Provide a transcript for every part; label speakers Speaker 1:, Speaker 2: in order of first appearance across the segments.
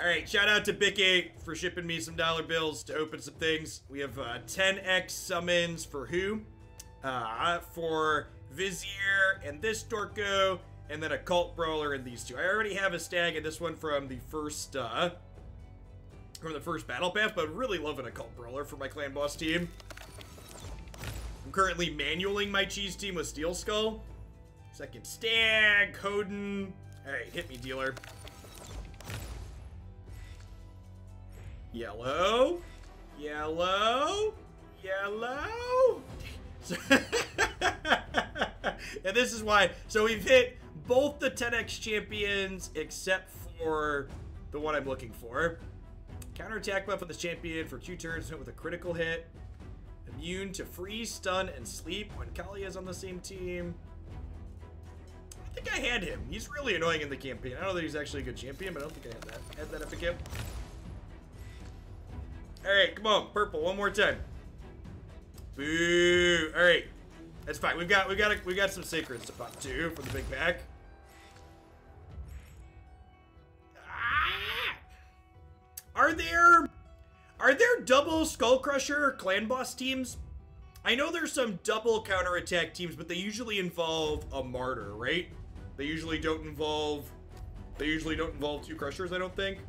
Speaker 1: Alright, shout out to Bicky for shipping me some dollar bills to open some things. We have 10x summons for who? For Vizier and this Dorko, and then a Cult Brawler and these two. I already have a stag in this one from the first battle pass, but I'm really loving a Cult Brawler for my clan boss team. I'm currently manualing my cheese team with Steel Skull. Second stag, Coden. Alright, hit me, dealer. Yellow. Yellow. Yellow. And this is why. So we've hit both the 10x champions except for the one I'm looking for. Counterattack buff with this champion for 2 turns with a critical hit. Immune to freeze, stun, and sleep when Kali is on the same team. I think I had him. He's really annoying in the campaign. I don't know that he's actually a good champion, but I don't think I had that epic him. Alright, come on, purple, one more time. Boo! Alright. That's fine. We got some sacreds to pop too for the big pack. Ah! Are there double Skull Crusher clan boss teams? I know there's some double counterattack teams, but they usually involve a martyr, right? They usually don't involve 2 crushers, I don't think.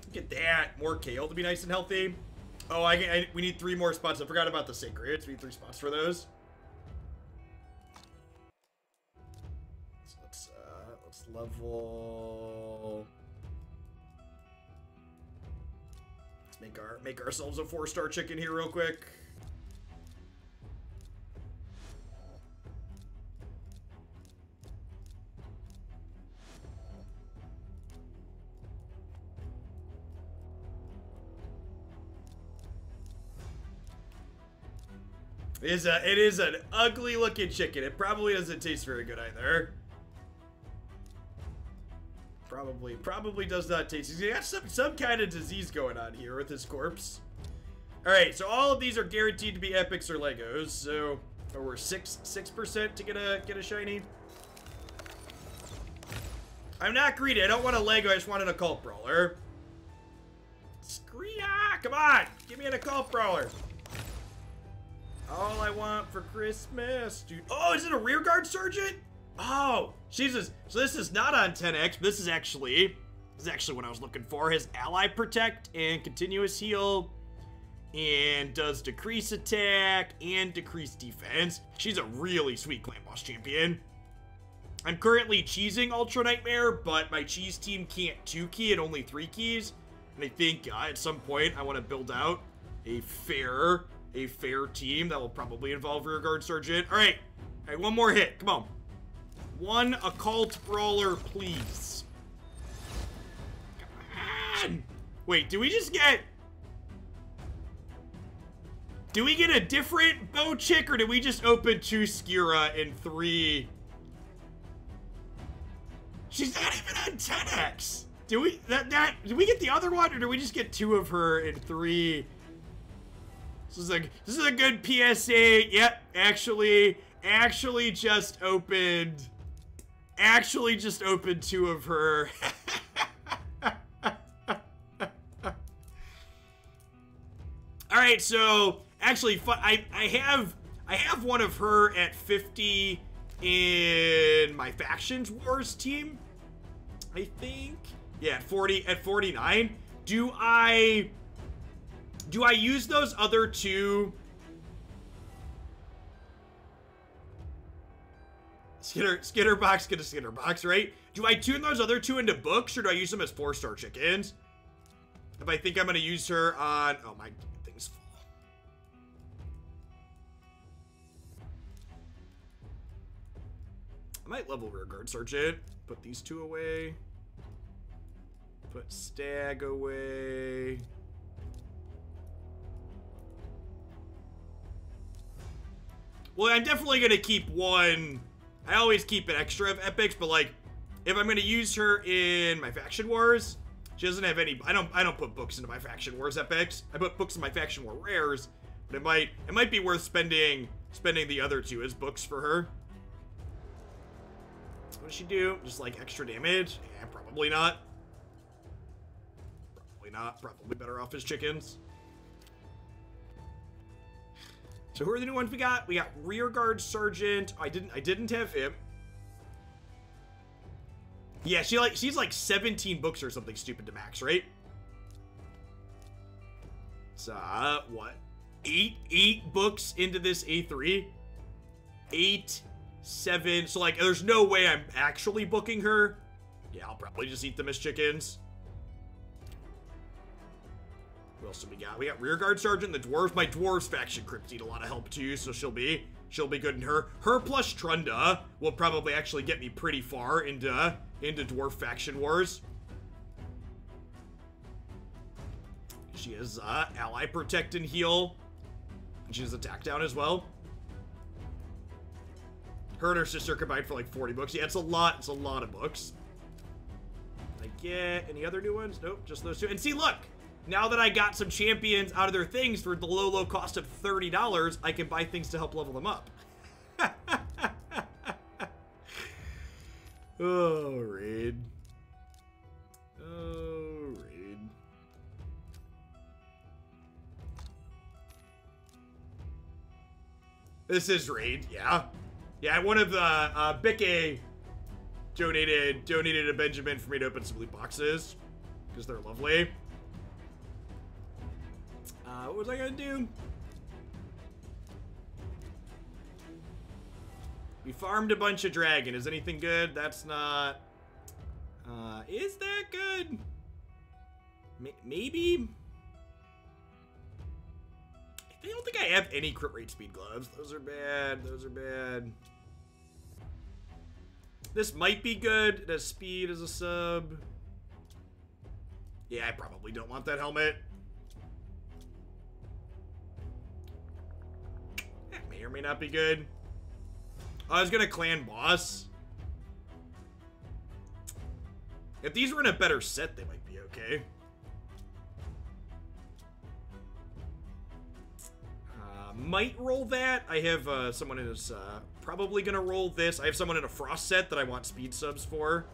Speaker 1: Look at that. More kale to be nice and healthy. Oh, we need 3 more spots. I forgot about the sacreds. We need 3 spots for those. So let's level. Let's make ourselves a 4-star chicken here real quick. It is an ugly looking chicken. It probably doesn't taste very good either. Probably does not taste. He's got some kind of disease going on here with his corpse. All right, so all of these are guaranteed to be epics or Legos. So we're 6% to get a shiny. I'm not greedy. I don't want a Lego. I just want an Occult Brawler. Screeya! Come on, give me an Occult Brawler. All I want for Christmas, dude. Oh, is it a Rearguard Sergeant? Oh, Jesus. So this is not on 10x, but this is actually what I was looking for. His Ally Protect and Continuous Heal, and does decrease attack and decrease defense. She's a really sweet clan boss champion. I'm currently cheesing Ultra Nightmare, but my cheese team can't 2-key and only 3 keys. And I think at some point I want to build out a fair team that will probably involve Rearguard Sergeant. All right, one more hit. Come on. One Occult Brawler, please. Come on. Wait, do we get a different bow chick, or did we just open 2 Skira and 3? She's not even on 10x. Do we get the other one, or do we just get 2 of her and 3? This is a good PSA. Yep, actually just opened 2 of her. All right, so actually, I have one of her at 50 in my Factions Wars team. I think, yeah, at 49. Do I use those other 2? Skitterbox, get a Skitterbox, right? Do I tune those other 2 into books, or do I use them as 4-star chickens? If I think I'm gonna use her on, oh, my thing's full. I might level Rearguard Sergeant. Put these 2 away. Put Stag away. Well, I'm definitely gonna keep 1. I always keep an extra of epics, but like, if I'm gonna use her in my Faction Wars, she doesn't have any. I don't put books into my Faction Wars epics. I put books in my Faction War rares, but it might be worth spending spending the other 2 as books for her. What does she do? Just like extra damage? Yeah, probably not. Probably not. Probably better off as chickens. So who are the new ones we got? We got Rearguard Sergeant. I didn't have him. Yeah, she's like 17 books or something stupid to max, right? So what? 8 books into this A3? 8, 7. So like there's no way I'm actually booking her. Yeah, I'll probably just eat them as chickens. What else do we got? We got Rearguard Sergeant, the dwarves. My dwarves faction crypts need a lot of help too, so she'll be good in her. Her plus Trunda will probably actually get me pretty far into dwarf faction wars. She has ally protect and heal. And she has attack down as well. Her and her sister combined for like 40 books. Yeah, it's a lot. It's a lot of books. Can I get any other new ones? Nope, just those 2. And see, look. Now that I got some champions out of their things for the low cost of $30, I can buy things to help level them up. Oh, Raid. Oh, Raid. This is Raid, yeah. Yeah, one of the, Bikke donated a Benjamin for me to open some loot boxes. Because they're lovely. What was I gonna do? We farmed a bunch of dragon. Is anything good? That's not... is that good? Maybe? I don't think I have any crit rate speed gloves. Those are bad. Those are bad. This might be good. It has speed as a sub. Yeah, I probably don't want that helmet. That may or may not be good. I was gonna clan boss. If these were in a better set, they might be okay. Might roll that. I have someone who's probably gonna roll this. I have someone in a frost set that I want speed subs for.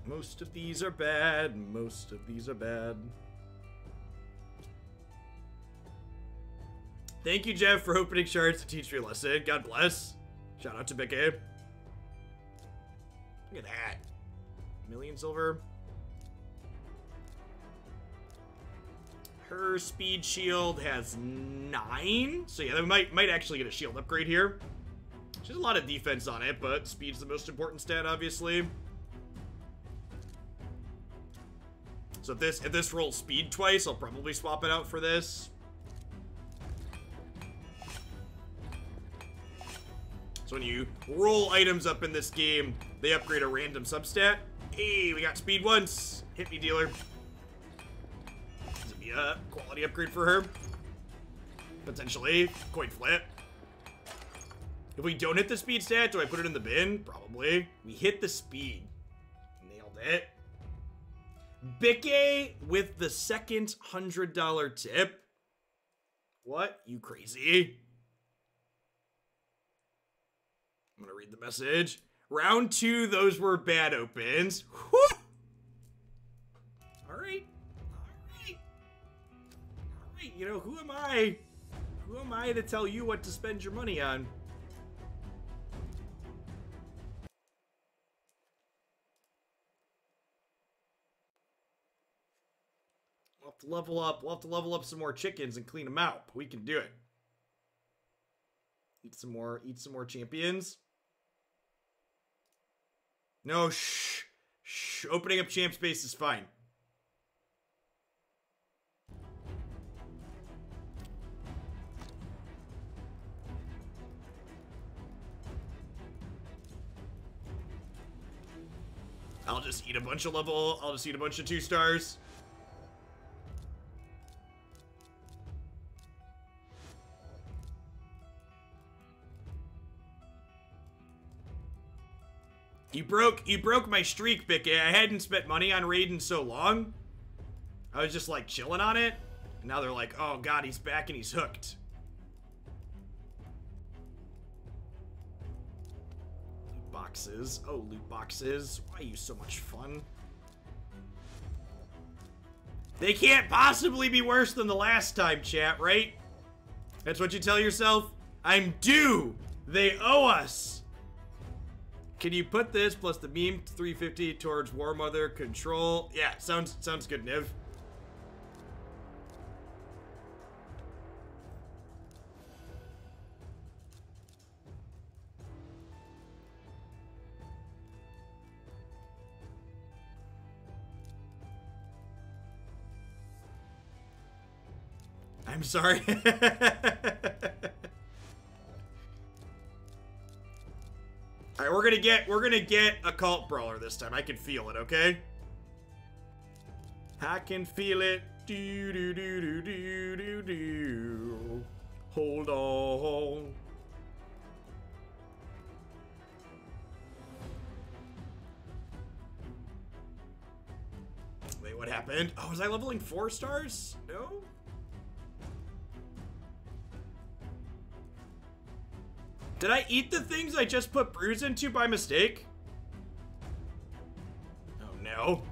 Speaker 1: Most of these are bad. Most of these are bad. Thank you, Jeff, for opening Shards to teach me a lesson. God bless. Shout out to Bikke. Look at that. Million silver. Her speed shield has 9. So yeah, that might actually get a shield upgrade here. She has a lot of defense on it, but speed's the most important stat, obviously. So if this rolls speed twice, I'll probably swap it out for this. So when you roll items up in this game, they upgrade a random substat. Hey, we got speed once. Hit me, dealer. This would be a quality upgrade for her. Potentially. Coin flip. If we don't hit the speed stat, do I put it in the bin? Probably. We hit the speed. Nailed it. Bikke with the second $100 tip. What? You crazy? I'm gonna read the message. Round 2, those were bad opens. Whew! Alright. Alright. Alright, you know, who am I? Who am I to tell you what to spend your money on? We'll have to level up. We'll have to level up some more chickens and clean them out. But we can do it. Eat some more champions. No, shh. Shh. Opening up champ space is fine. I'll just eat a bunch of 2 stars. You broke my streak, Bicky. I hadn't spent money on raid in so long. I was just like chilling on it. And now they're like, oh god, he's back and he's hooked. Loot boxes. Oh, loot boxes. Why are you so much fun? They can't possibly be worse than the last time, chat, right? That's what you tell yourself? I'm due. They owe us. Can you put this plus the meme 350 towards War Mother control? Yeah, sounds good, Niv. I'm sorry. Alright, we're gonna get a cult brawler this time. I can feel it, okay? I can feel it. Do do do do do do do. Hold on. Wait, what happened? Oh, was I leveling 4 stars? No? Did I eat the things I just put brews into by mistake? Oh no.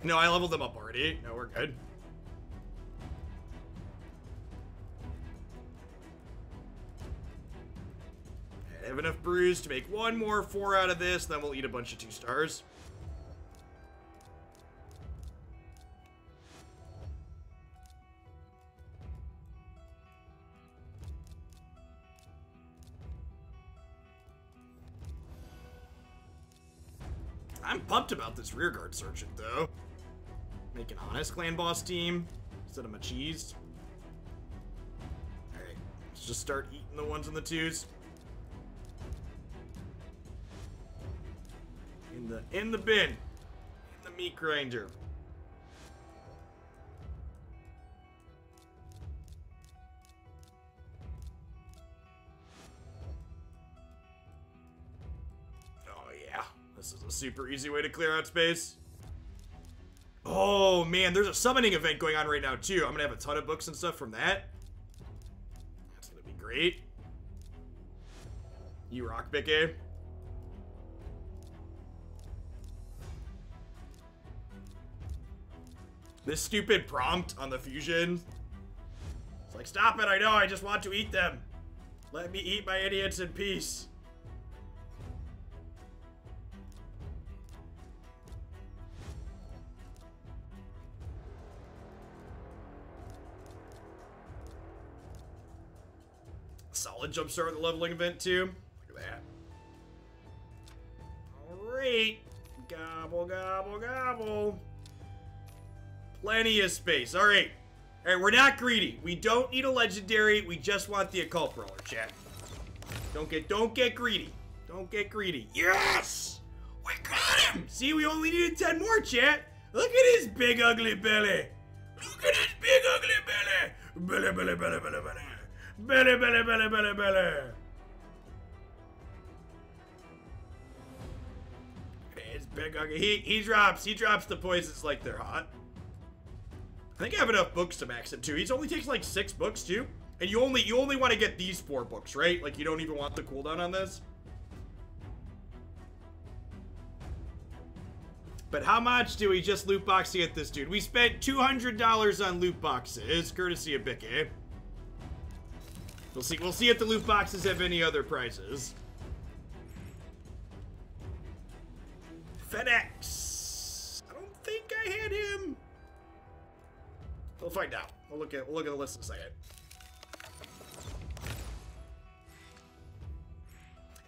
Speaker 1: No, I leveled them up already. No, we're good. I have enough brews to make one more 4 out of this, then we'll eat a bunch of 2 stars. I'm pumped about this rearguard sergeant, though. Make an honest clan boss team instead of my cheese. Alright, let's just start eating the 1s and the 2s. In the bin. In the meat grinder. This is a super easy way to clear out space. Oh man, there's a summoning event going on right now too. I'm gonna have a ton of books and stuff from that. That's gonna be great. You rock, Bicky. This stupid prompt on the fusion. It's like, stop it, I know, I just want to eat them. Let me eat my idiots in peace. Solid jumpstart in the leveling event too. Look at that. Alright. Gobble, gobble, gobble. Plenty of space. Alright. Alright, we're not greedy. We don't need a legendary. We just want the occult brawler, chat. Don't get greedy. Don't get greedy. Yes! We got him! See, we only needed 10 more, chat. Look at his big ugly belly. Look at his big ugly belly. Belly, belly, belly, belly, belly. Belly, belly, belly, belly, belly. It's big ugly. He drops the poisons like they're hot. I think I have enough books to max him too. He only takes like 6 books too. And you only want to get these 4 books, right? Like you don't even want the cooldown on this. But how much do we just loot box to get this dude? We spent $200 on loot boxes, courtesy of Bicky. We'll see if the loot boxes have any other prizes. FedEx. I don't think I had him. We'll find out. We'll look at the list in a second.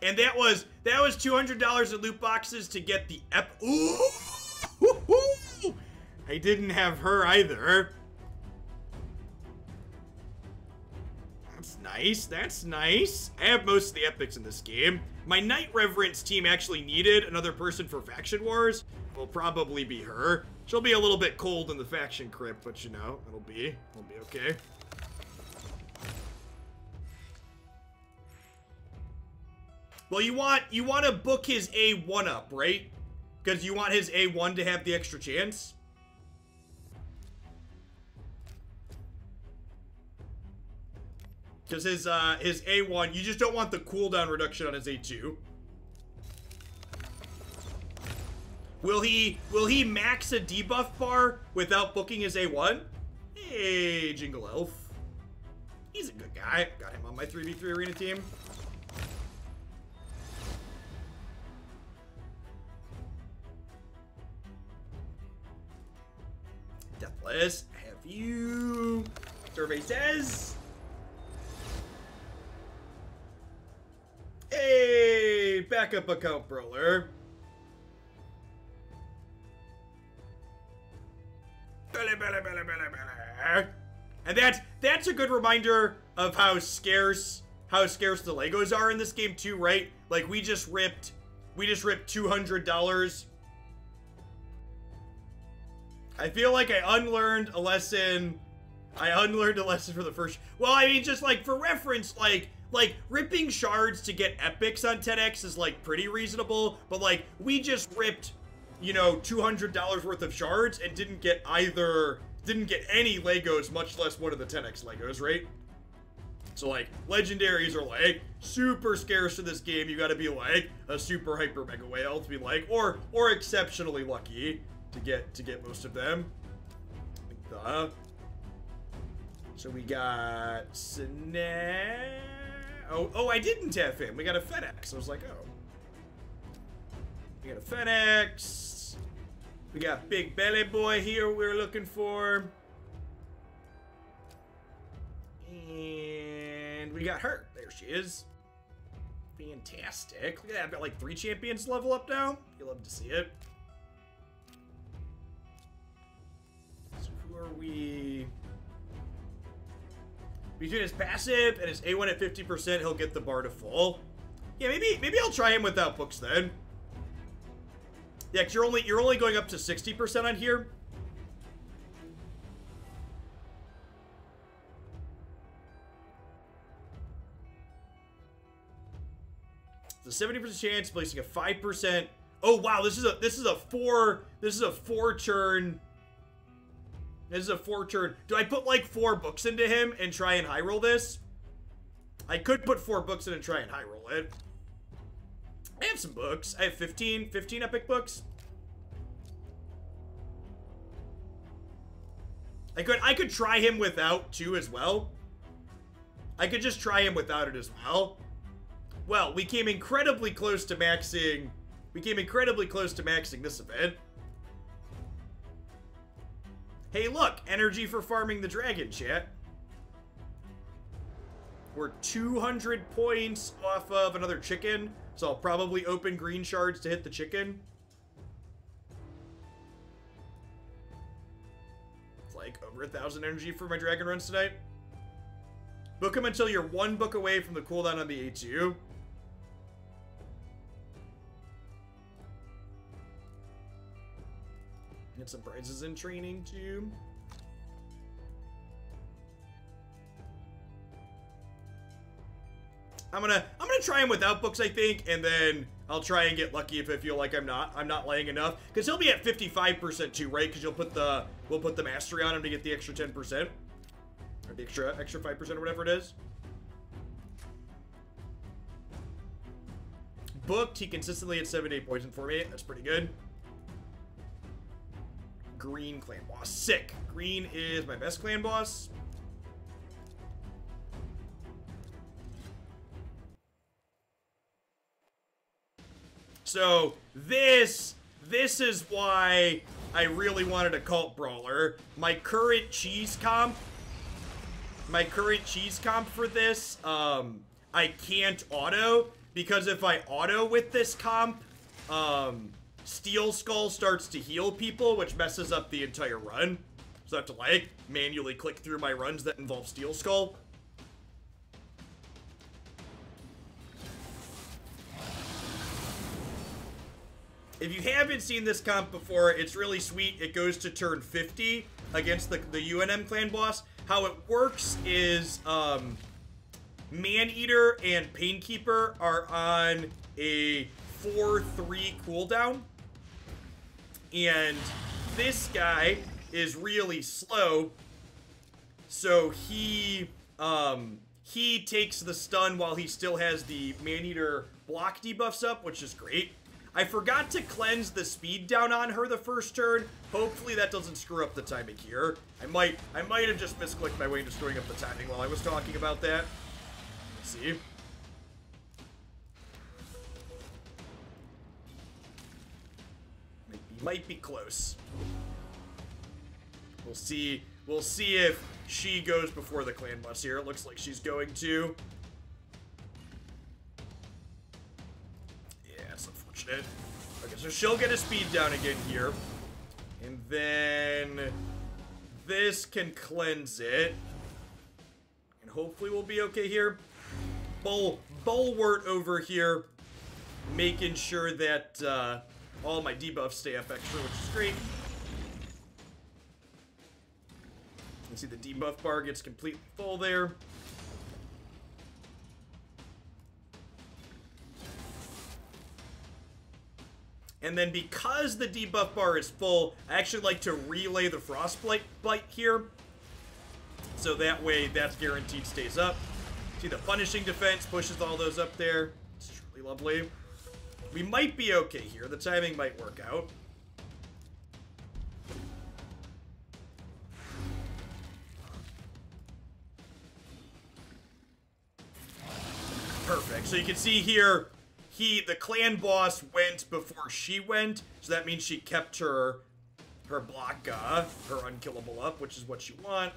Speaker 1: And that was $200 in loot boxes to get the Ooh! I didn't have her either. That's nice. That's nice. I have most of the epics in this game. My Knight Reverence team actually needed another person for Faction Wars. Will probably be her. She'll be a little bit cold in the faction crypt, but you know, it'll be okay. Well, you want to book his A1 up, right? Because you want his A1 to have the extra chance. Because his A1, you just don't want the cooldown reduction on his A2. Will he max a debuff bar without booking his A1? Hey, Jingle Elf. He's a good guy. Got him on my 3v3 arena team. Deathless, have you? Survey says. Hey, backup account brawler. And that's a good reminder of how scarce the Legos are in this game too, right? Like we just ripped $200. I feel like I unlearned a lesson. I unlearned a lesson for the first. Well, I mean, just like for reference, like ripping shards to get epics on 10x is like pretty reasonable, but like we just ripped, you know, $200 worth of shards and didn't get any Legos, much less one of the 10x Legos, right? So like legendaries are like super scarce in this game. You got to be like a super hyper mega whale to be like, or exceptionally lucky to get most of them. So we got Oh, I didn't have him. We got a FedEx. I was like, oh. We got a FedEx. We got Big Belly Boy here we're looking for. And we got her. There she is. Fantastic. Look at that. I've got like 3 champions level up now. You'll love to see it. So who are we? Between his passive and his A1 at 50%, he'll get the bar to full. Yeah, maybe I'll try him without books then. Yeah, cause you're only going up to 60% on here. It's a 70% chance placing a 5%. Oh wow, this is a 4 turn. This is a 4 turn. Do I put like 4 books into him and try and high roll this? I could put 4 books in and try and high roll it. I have some books. I have 15 epic books. I could try him without too as well. I could just try him without it as well. Well, we came incredibly close to maxing. We came incredibly close to maxing this event. Hey, look, energy for farming the dragon, chat. We're 200 points off of another chicken, so I'll probably open green shards to hit the chicken. It's like over 1,000 energy for my dragon runs tonight. Book him until you're 1 book away from the cooldown on the A2. Get some prizes in training too. I'm gonna try him without books, I think, and then I'll try and get lucky if I feel like I'm not laying enough, because he'll be at 55% too, right? Because we'll put the mastery on him to get the extra 10%, or the extra 5% or whatever it is. Booked, he consistently hits 7-8 poison for me. That's pretty good. Green clan boss. Sick. Green is my best clan boss. So this is why I really wanted a cult brawler. My current cheese comp for this, I can't auto, because if I auto with this comp, Steel Skull starts to heal people, which messes up the entire run. So I have to, like, manually click through my runs that involve Steel Skull. If you haven't seen this comp before, it's really sweet. It goes to turn 50 against the UNM clan boss. How it works is, Maneater and Painkeeper are on a 4-3 cooldown. And this guy is really slow, so he takes the stun while he still has the Man-Eater block debuffs up, which is great. I forgot to cleanse the speed down on her the first turn. Hopefully that doesn't screw up the timing here. I might have just misclicked my way into screwing up the timing while I was talking about that. Let's see. Might be close. We'll see if she goes before the clan boss here. It looks like she's going to. Yeah, it's unfortunate. Okay, so she'll get a speed down again here. And then this can cleanse it. And hopefully we'll be okay here. Bulwart over here, making sure that all my debuffs stay up extra, which is great. You can see the debuff bar gets completely full there. And then because the debuff bar is full, I actually like to relay the Frostbite here. So that way, that's guaranteed stays up. See, the punishing defense pushes all those up there. It's truly lovely. We might be okay here. The timing might work out. Perfect. So you can see here, the clan boss went before she went, so that means she kept her block, her unkillable up, which is what you want.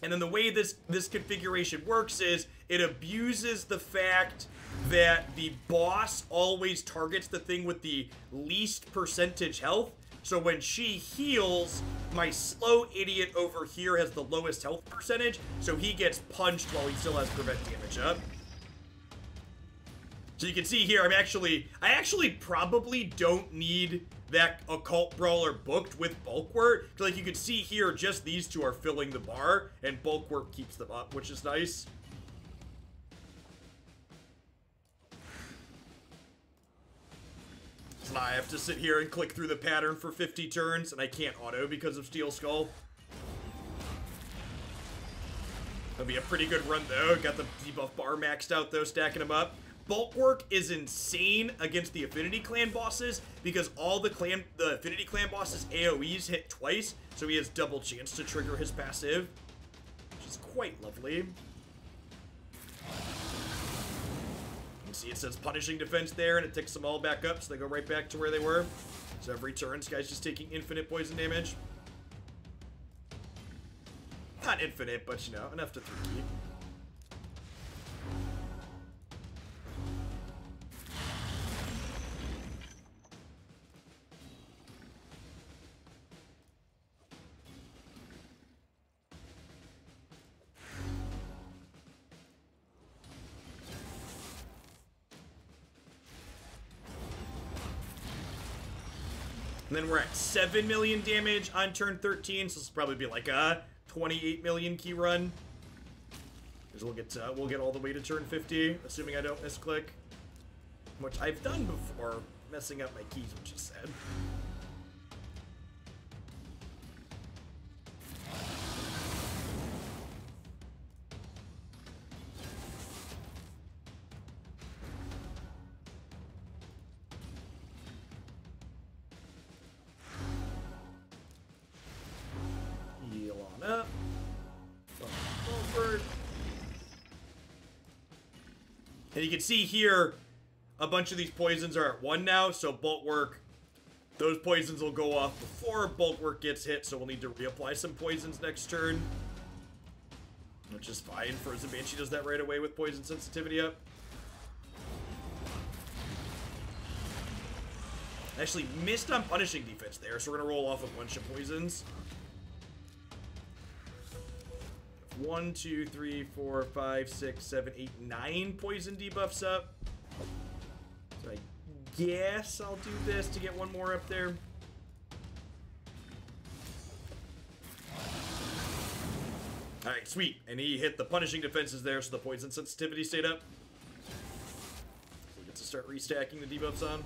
Speaker 1: And then the way this configuration works is it abuses the fact that the boss always targets the thing with the least percentage health. So when she heals, my slow idiot over here has the lowest health percentage, so he gets punched while he still has prevent damage up. So you can see here, I actually probably don't need that Occult Brawler booked with Bulwark. Like you can see here, just these two are filling the bar, and Bulwark keeps them up, which is nice. So I have to sit here and click through the pattern for 50 turns, and I can't auto because of Steel Skull. That'll be a pretty good run, though. Got the debuff bar maxed out, though, stacking them up. Bulwark is insane against the Affinity Clan bosses because all the Affinity Clan bosses' AoEs hit twice, so he has double chance to trigger his passive, which is quite lovely. You can see it says punishing defense there, and it ticks them all back up, so they go right back to where they were. So every turn, this guy's just taking infinite poison damage. Not infinite, but, you know, enough to 3-keep. And then we're at 7 million damage on turn 13, so this will probably be like a 28 million key run. Because we'll get all the way to turn 50, assuming I don't misclick. Which I've done before, messing up my keys, which is sad. And you can see here, a bunch of these poisons are at 1 now, so Bulwark, those poisons will go off before Bulwark gets hit, so we'll need to reapply some poisons next turn. Which is fine, for Banshee does that right away with poison sensitivity up. I actually missed on punishing defense there, so we're going to roll off a bunch of poisons. 1, 2, 3, 4, 5, 6, 7, 8, 9 poison debuffs up. So I guess I'll do this to get one more up there. Alright, sweet. And he hit the punishing defenses there, so the poison sensitivity stayed up. to start restacking the debuffs on.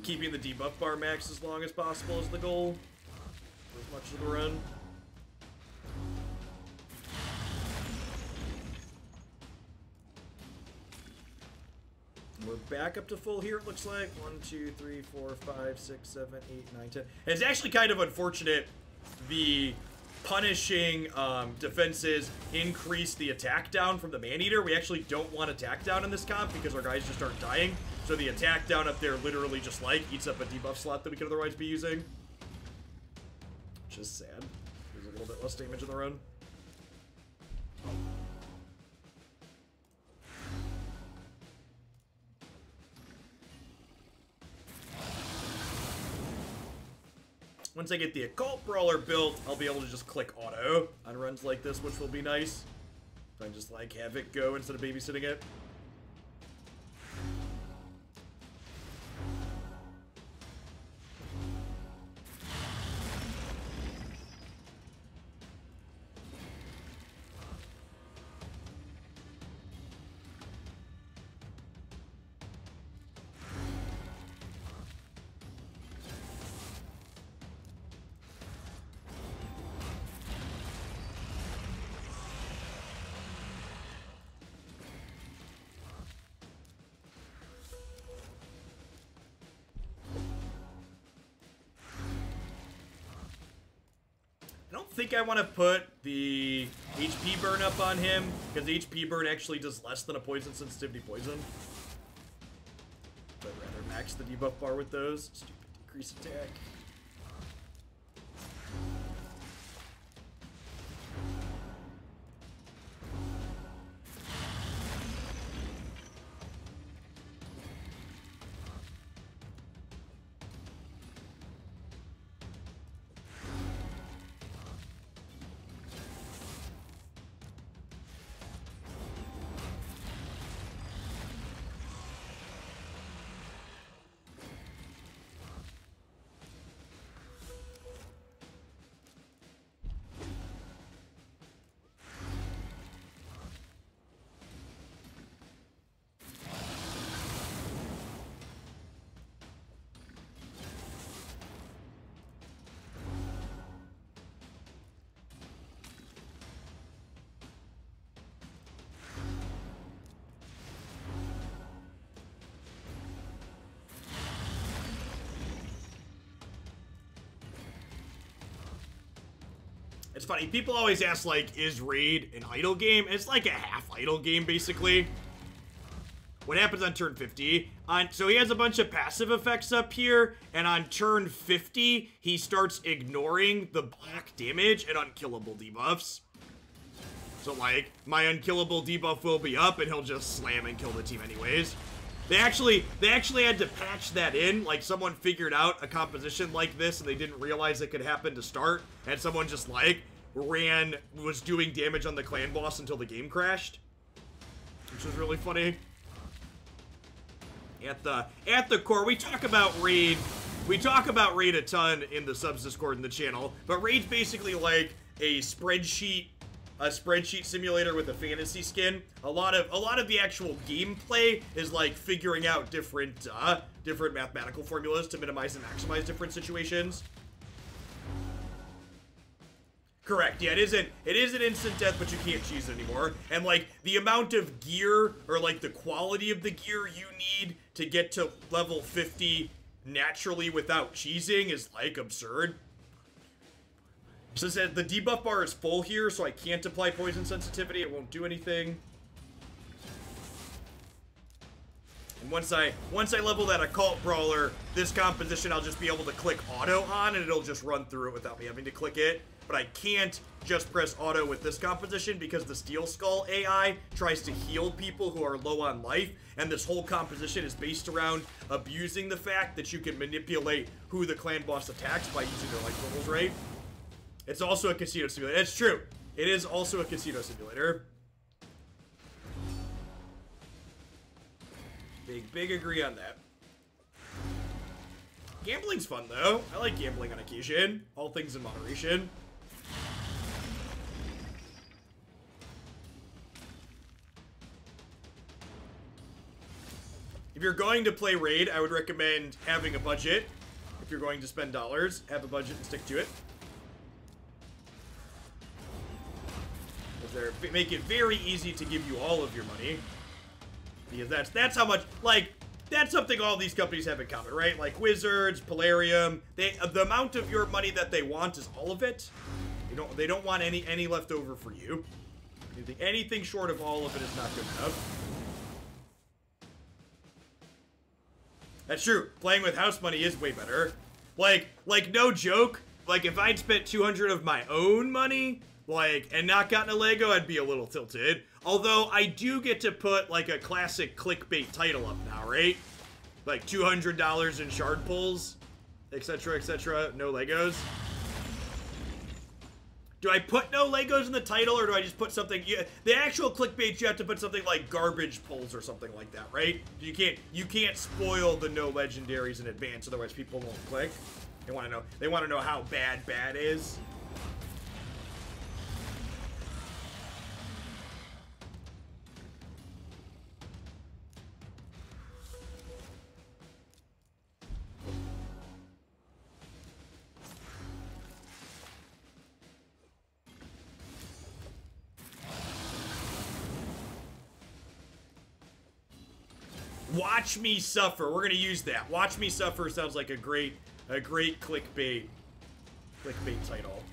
Speaker 1: Keeping the debuff bar max as long as possible is the goal. For as much of the run. We're back up to full here, it looks like. 1, 2, 3, 4, 5, 6, 7, 8, 9, 10. And it's actually kind of unfortunate the punishing defenses increase the attack down from the Maneater. We actually don't want attack down in this comp because our guys just aren't dying. So the attack down up there literally just like eats up a debuff slot that we could otherwise be using. Which is sad. There's a little bit less damage in the run. Once I get the Occult Brawler built, I'll be able to just click auto on runs like this, which will be nice. If I just like have it go instead of babysitting it. I don't think I want to put the HP burn up on him, because the HP burn actually does less than a poison sensitivity poison. But I'd rather max the debuff bar with those. Stupid decrease attack. It's funny, people always ask, like, is Raid an idle game? It's like a half-idle game, basically. What happens on turn 50? So he has a bunch of passive effects up here, and on turn 50, he starts ignoring the black damage and unkillable debuffs. So, like, my unkillable debuff will be up, and he'll just slam and kill the team anyways. They actually had to patch that in. Like, someone figured out a composition like this, and they didn't realize it could happen to start. And someone just, like, was doing damage on the clan boss until the game crashed. Which was really funny. At the core, we talk about Raid a ton in the subs Discord and the channel. But Raid's basically like a spreadsheet simulator with a fantasy skin. A lot of the actual gameplay is like figuring out different mathematical formulas to minimize and maximize different situations. Correct, yeah, it is an instant death, but you can't cheese it anymore. And like the amount of gear or like the quality of the gear you need to get to level 50 naturally without cheesing is like absurd. So the debuff bar is full here, so I can't apply poison sensitivity. It won't do anything. And once I level that Occult Brawler, this composition I'll just be able to click auto on, and it'll just run through it without me having to click it. But I can't just press auto with this composition because the Steel Skull AI tries to heal people who are low on life, and this whole composition is based around abusing the fact that you can manipulate who the clan boss attacks by using their life levels, right? It's also a casino simulator. It's true. It is also a casino simulator. Big agree on that. Gambling's fun, though. I like gambling on occasion. All things in moderation. If you're going to play Raid, I would recommend having a budget. If you're going to spend dollars, have a budget and stick to it. They make it very easy to give you all of your money. Because that's how much, like, that's something all these companies have in common, right? Like Wizards, Polarium, the amount of your money that they want is all of it. They don't want any left over for you. Anything short of all of it is not good enough. That's true. Playing with house money is way better. Like no joke. Like if I'd spent 200 of my own money, like, and not gotten a Lego, I'd be a little tilted. Although I do get to put like a classic clickbait title up now, right? Like $200 in shard pulls, etc., etc. No Legos. Do I put no Legos in the title, or do I just put something? Yeah, the actual clickbait, you have to put something like garbage pulls or something like that, right? You can't spoil the no legendaries in advance, otherwise people won't click. They want to know how bad is. Watch me suffer. We're gonna use that. Watch me suffer sounds like a great clickbait title.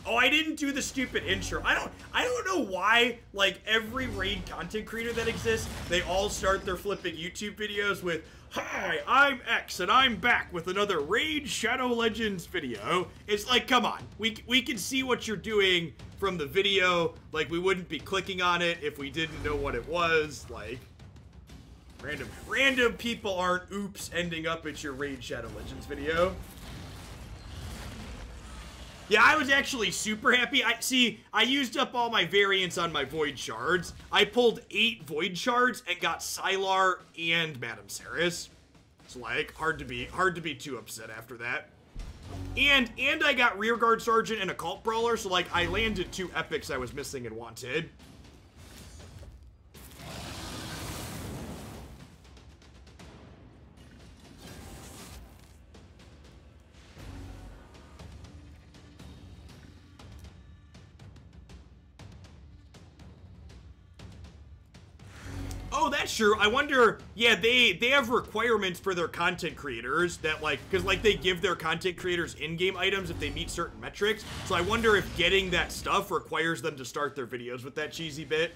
Speaker 1: Oh, I didn't do the stupid intro. I don't know why, like, every Raid content creator that exists, they all start their flipping YouTube videos with, "Hi, I'm X, and I'm back with another Raid Shadow Legends video." It's like, come on. We can see what you're doing from the video. Like, we wouldn't be clicking on it if we didn't know what it was. Like, random people aren't, oops, ending up at your Raid Shadow Legends video. Yeah, I was actually super happy. I used up all my variants on my Void Shards. I pulled 8 Void Shards and got Sylar and Madame Saris. It's like hard to be too upset after that. And I got Rearguard Sergeant and Occult Brawler, so like I landed 2 epics I was missing and wanted. Oh, that's true. I wonder, yeah, they have requirements for their content creators that, like, because, like, they give their content creators in-game items if they meet certain metrics. So I wonder if getting that stuff requires them to start their videos with that cheesy bit.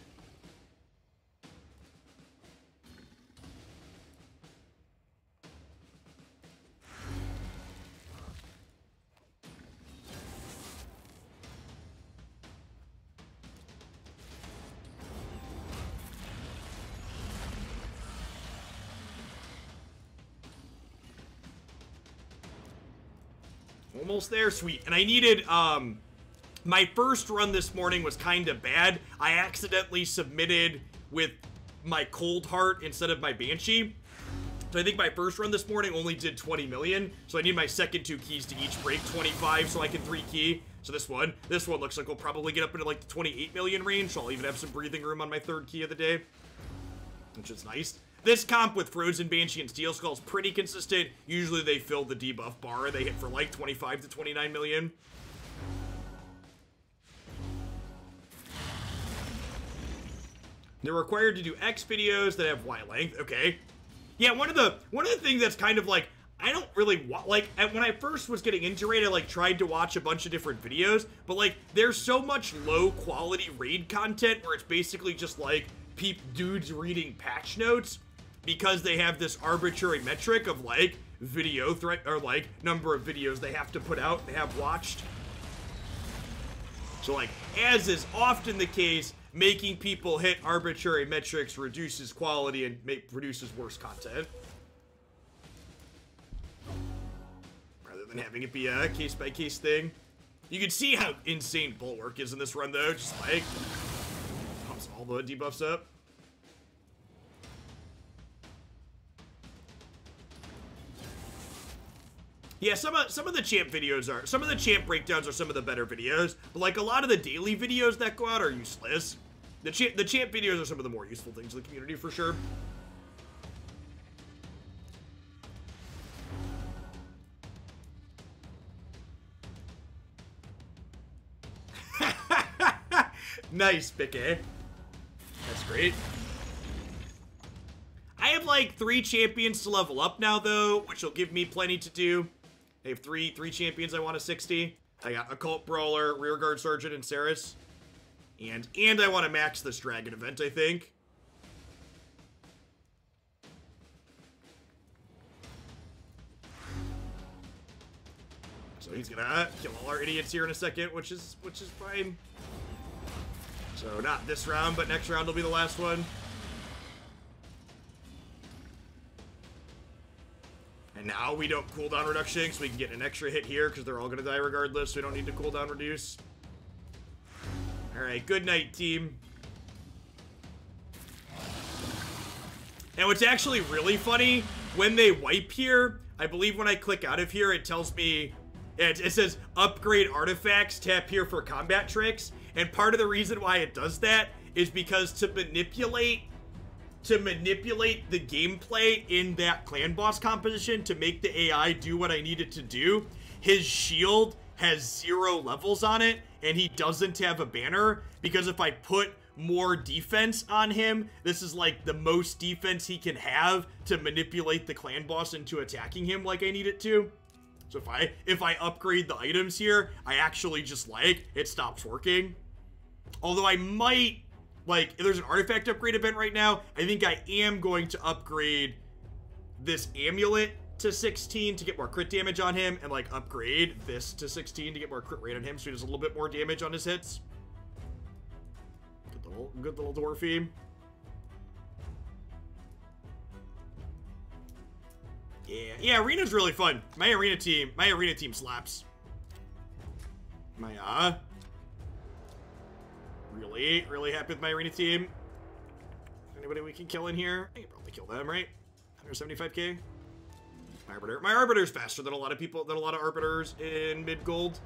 Speaker 1: Almost there, sweet. And I needed, my first run this morning was kind of bad. I accidentally submitted with my Cold Heart instead of my Banshee. So I think my first run this morning only did 20 million. So I need my second 2 keys to each break 25 so I can 3 key. So this one looks like we'll probably get up into like the 28 million range. So I'll even have some breathing room on my 3rd key of the day, which is nice. This comp with Frozen, Banshee, and Steel Skull is pretty consistent. Usually they fill the debuff bar. They hit for like 25 to 29 million. They're required to do X videos that have Y length. Okay. Yeah, one of the things that's kind of like, I don't really like, when I first was getting into Raid, I like tried to watch a bunch of different videos, but like there's so much low quality Raid content where it's basically just like dudes reading patch notes, because they have this arbitrary metric of like video threat, or like number of videos they have to put out and have watched. So like, as is often the case, making people hit arbitrary metrics reduces quality and produces worse content, rather than having it be a case-by-case thing. You can see how insane Bulwark is in this run though, just like pumps all the debuffs up. Yeah, some of the champ videos are, some of the champ breakdowns are some of the better videos, but like a lot of the daily videos that go out are useless. The champ videos are some of the more useful things in the community for sure. Nice, Bicky. That's great. I have like 3 champions to level up now, though, which will give me plenty to do. I have three champions I want to 60. I got Occult Brawler, Rearguard Sergeant, and Saris. And I want to max this Dragon event, I think. So he's gonna kill all our idiots here in a second, which is fine. So not this round, but next round will be the last one. And now we don't cooldown reduction, so we can get an extra hit here because they're all gonna die regardless. So we don't need to cooldown reduce. All right, good night, team. And what's actually really funny, when they wipe here, I believe when I click out of here, it tells me, it says upgrade artifacts, tap here for combat tricks. And part of the reason why it does that is because to manipulate the gameplay in that clan boss composition to make the AI do what I need it to do, his shield has 0 levels on it, and he doesn't have a banner, because if I put more defense on him, this is like the most defense he can have to manipulate the clan boss into attacking him like I need it to. So if I upgrade the items here, I actually just it stops working. Although I might, if there's an artifact upgrade event right now, I think I am going to upgrade this amulet to 16 to get more crit damage on him, and upgrade this to 16 to get more crit rate on him so he does a little bit more damage on his hits. Good little dwarfy. Yeah, arena's really fun. My arena team slaps. Really happy with my arena team. Anybody we can kill in here? I can probably kill them, right? 175k. My Arbiter's faster than a lot of Arbiters in mid-gold.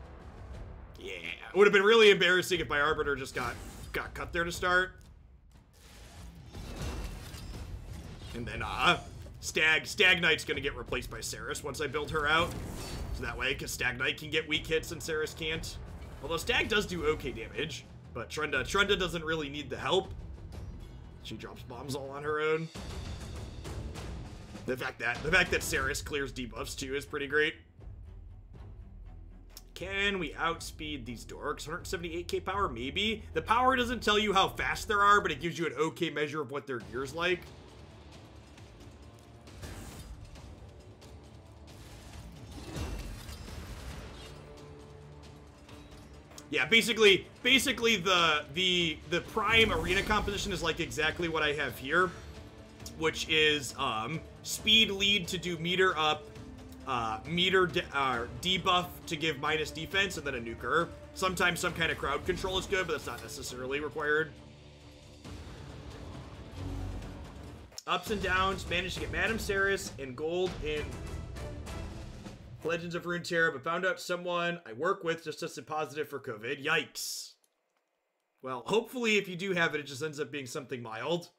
Speaker 1: Yeah, it would have been really embarrassing if my Arbiter just got cut there to start. And then, Stag Knight's gonna get replaced by Saris once I build her out. So that way, because Stag Knight can get weak hits and Saris can't. Although Stag does do okay damage, but Trunda doesn't really need the help. She drops bombs all on her own. The fact that Saris clears debuffs too is pretty great. Can we outspeed these dorks? 178k power, maybe? The power doesn't tell you how fast there are, but it gives you an okay measure of what their gear's like. Yeah, basically the prime arena composition is exactly what I have here, which is speed lead to do meter up, meter debuff to give minus defense, and then a nuker. Sometimes some kind of crowd control is good, but that's not necessarily required. Ups and downs, managed to get Madame Saris and gold in Legends of Runeterra, but found out someone I work with just tested positive for COVID. Yikes. Well, hopefully if you do have it just ends up being something mild.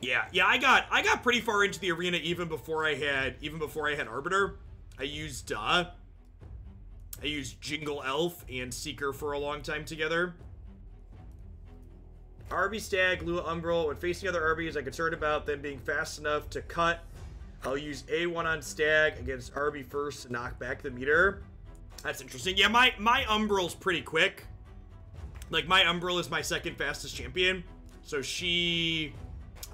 Speaker 1: Yeah, I got pretty far into the arena even before I had Arbiter. I used Jingle Elf and Seeker for a long time together. Arby Stag, Lua Umbral. When facing other Arby's, I'm concerned about them being fast enough to cut. I'll use A1 on Stag against Arby first to knock back the meter. That's interesting. Yeah, my Umbral's pretty quick. My Umbral is my second fastest champion. So she...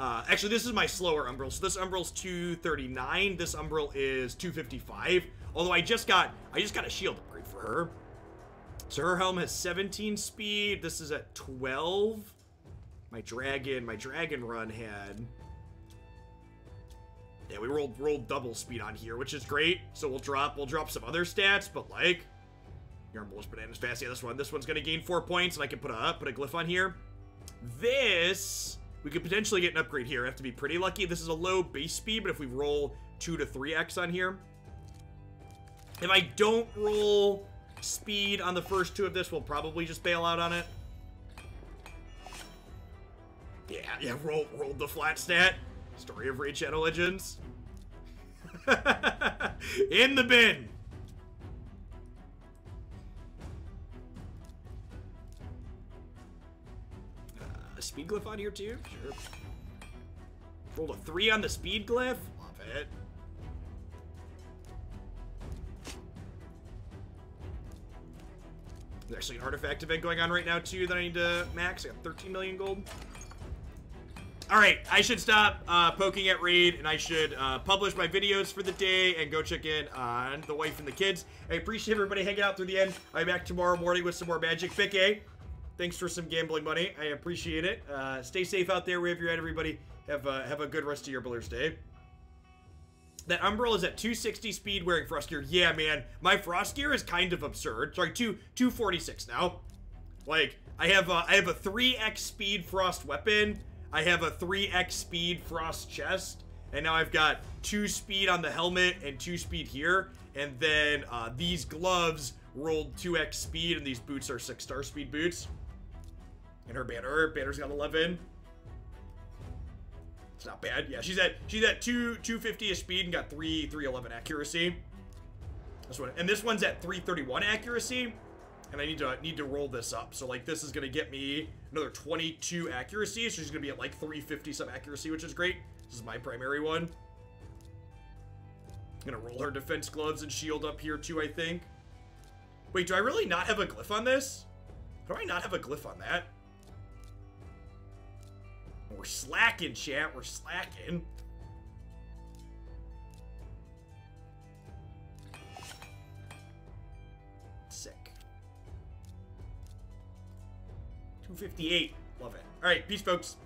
Speaker 1: actually, this is my slower Umbral. So this Umbral's 239. This Umbral is 255. Although I just got a shield upgrade for her. So her helm has 17 speed. This is at 12. My dragon run had... Yeah, we rolled double speed on here, which is great. So we'll drop some other stats, but your Umbral bananas fast. Yeah, this one's gonna gain 4 points, and I can put a glyph on here. This we could potentially get an upgrade here. I have to be pretty lucky. This is a low base speed, but if we roll 2 to 3x on here, if I don't roll speed on the first 2 of this, we'll probably just bail out on it. Yeah, rolled the flat stat. Story of Raid Shadow Legends. In the bin. A speed glyph on here too? Sure. Rolled a 3 on the speed glyph. Love it. There's actually an artifact event going on right now too that I need to max. I got 13 million gold. All right, I should stop poking at Raid, and I should publish my videos for the day and go check in on the wife and the kids. I appreciate everybody hanging out through the end. I'll be back tomorrow morning with some more magic. Vic A, thanks for some gambling money. I appreciate it. Stay safe out there wherever you're at, everybody. Have a good rest of your Ballers Day. That Umbral is at 260 speed wearing Frost Gear. Yeah, man. My Frost Gear is kind of absurd. Sorry, 246 now. Like, I have a 3x speed Frost weapon. I have a 3x speed Frost chest. And now I've got 2 speed on the helmet and 2 speed here. And then these gloves rolled 2x speed, and these boots are 6-star speed boots. And her banner's got 11. It's not bad. Yeah, she's at 250-ish speed and got 311 accuracy. This one, and this one's at 331 accuracy, and I need to roll this up. So like this is gonna get me another 22 accuracy. So she's gonna be at like 350 some accuracy, which is great. This is my primary one. I'm gonna roll her defense gloves and shield up here too, I think. Wait, do I really not have a glyph on this? Do I not have a glyph on that? We're slacking, chat. We're slacking. Sick. 258. Love it. All right, peace, folks.